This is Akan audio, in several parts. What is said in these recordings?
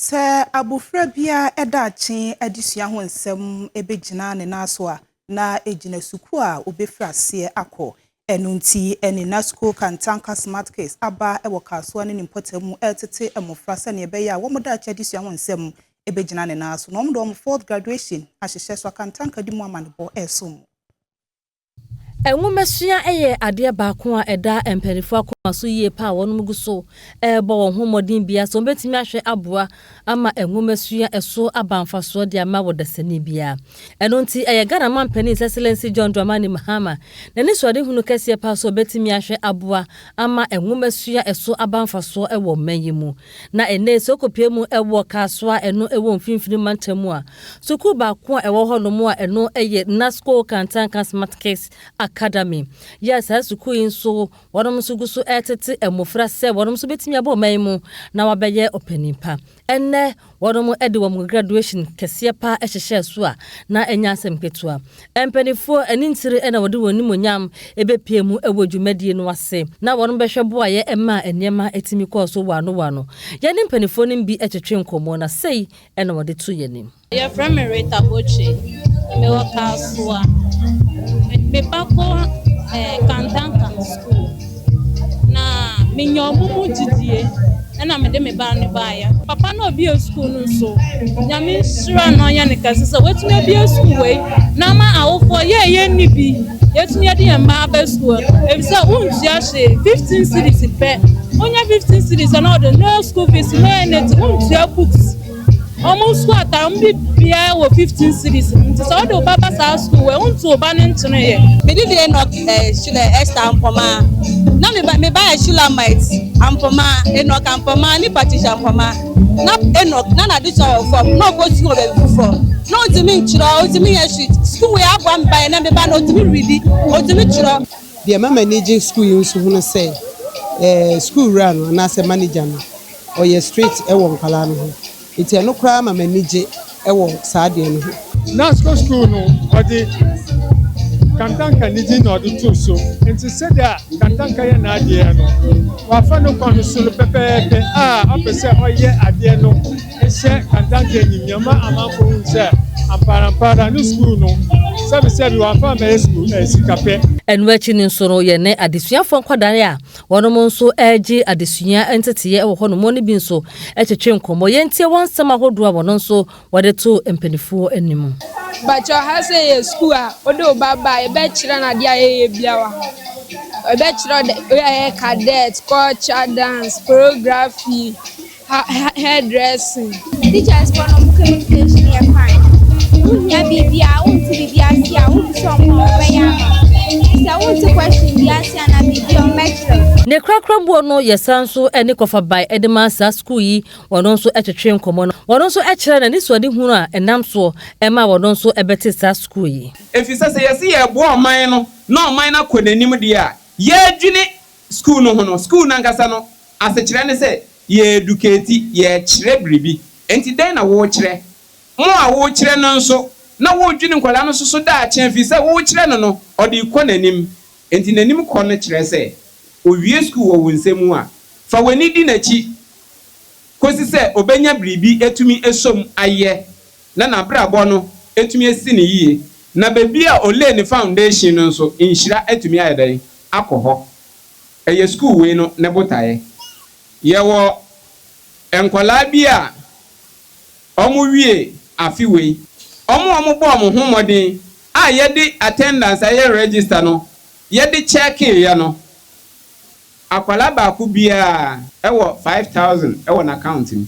Se abufra bia edachi adisua ho nsem ebegina ne naso a na ejina suku a obefra se akọ enunti eni na school kantanka smart case aba ewo kaso ne nimpotamu etete emofra se ne ebe ya wo modachi adisua ho nsem ebegina ne naso no mdo om fourth graduation ahihye so kantanka di mu amanebo esum Enwumesua eye ade baako a eda emperifo akoma so yie pa wonum gu so ebo won homodin bia so betimi ahwe aboa ama enwumesua eso abanfa so de ama wodasani bia eno nti eye Ghana man Penny Excellency John Dramani Mahama na ni so de hunu kase pa so betimi ahwe aboa ama enwumesua eso abanfa so ewo manyimu na ene so kopie mu ewo kasoa eno ewo mfimfini mantamu a suku baako a ewo hono a eno eye Nasco Kantanka Smart Case Academy. Yes, as to Queen so, what am so etete and mofra se, what am so betting about Maimu, now a baye opening pa. And ne, what am Edwam graduation, Cassia pa eshe swa, na enyasem ketua. And penny for an incident and I would do a nimonyam, ebe piemu, a would you median was say. Now one besha boy, Emma and Yema etimico so one. Yanin penny phoning be at a train comona say, and I would the 2 year name. Your friend Merita Boche, Milwaukee Swa. Me bako Kantanka school na me nyomumu jidie na me de me ba ne baaya papa na obi school no so nyame sura no anya ne kase so wetumi obi school we na ma awofo ye ni bi yetumi de yamba ba school e bi say untia she 15 cities pe onya 15 cities na the no school fees no anything untia books almost what I'm be 15 cities. So the Baba school we want to ban into here. Me did enoch extra ampoma. Na me buy Shulamite ampoma enoch ampoma ni Patricia ampoma. Na enoch na addition from no go school before. No to me chiro, to me school we have one by na me ba no to me ready, o to me chiro. The managing school you so say school run na say manager no. Or your street e won kala no. Iti eno kra ma manage ewo saade no Nasco school no odi Kantanka niji no odi to so enti said that Kantanka ye na ade no wa fa no kon so pepepe opese oye ade no ehye Kantanka enyimyama amanfo hunse amparampara no school no sabi wa fa ma school sikape en wachini nsoro ye ne adesuafo nkwadare a wonom nso agi adesua entete ewo hono mo ne bi nso etwetwe nkomo ye ntie wonsem ahodo a wono nso wode to empanifo animu bacho ha say school a odo baba e be kire na dia ye biawa e be kire cadet culture dance choreography hairdressing teachers for no communication here fine unya bibia unti bibia sia unso mo bayama sia unti question bia sia na bibia metric ne krakrabuo no yesanso ene kofa by Edemasa school yi wono nso etwetwe nkomo no wono nso ekire na nisode hunu a enam so ema wono nso ebete sa school yi efisa se yesi ye bo oman no na oman na konanim de a ye adwini school no hono school na nkasa no asechire ne se ye educate ye kire bribi enti den na wo kire mo a wo kire no nso na wo dwini nkwala no so da a chen fi se wo kire no odi konanim enti nanim ko no kire se owie school wo wonsemu a fa wani di nachi kosi se obenya bribi etumi esom aye na brabo no etumi esi ne yie na bebi a ole ne foundation no nso inhira etumi ayedan akoho eye school we no ne botaye yewo enkwala bi a omu wie afi we omu bo omu homodin a yedi attendance aye register no yedi check ya no akwala ba ku bia ewo 5000 ewo na accounting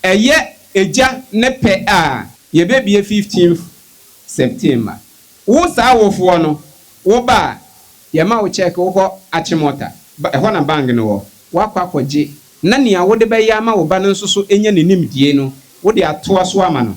eye eja ne pe ye bebie 15th September wo sa wofo no wo ba ye ma wo check wo achimota eho na bank no wo akwakoje na nia wo de be ya ma wo ba no nso so enya nenim die no wo de atoa so ama no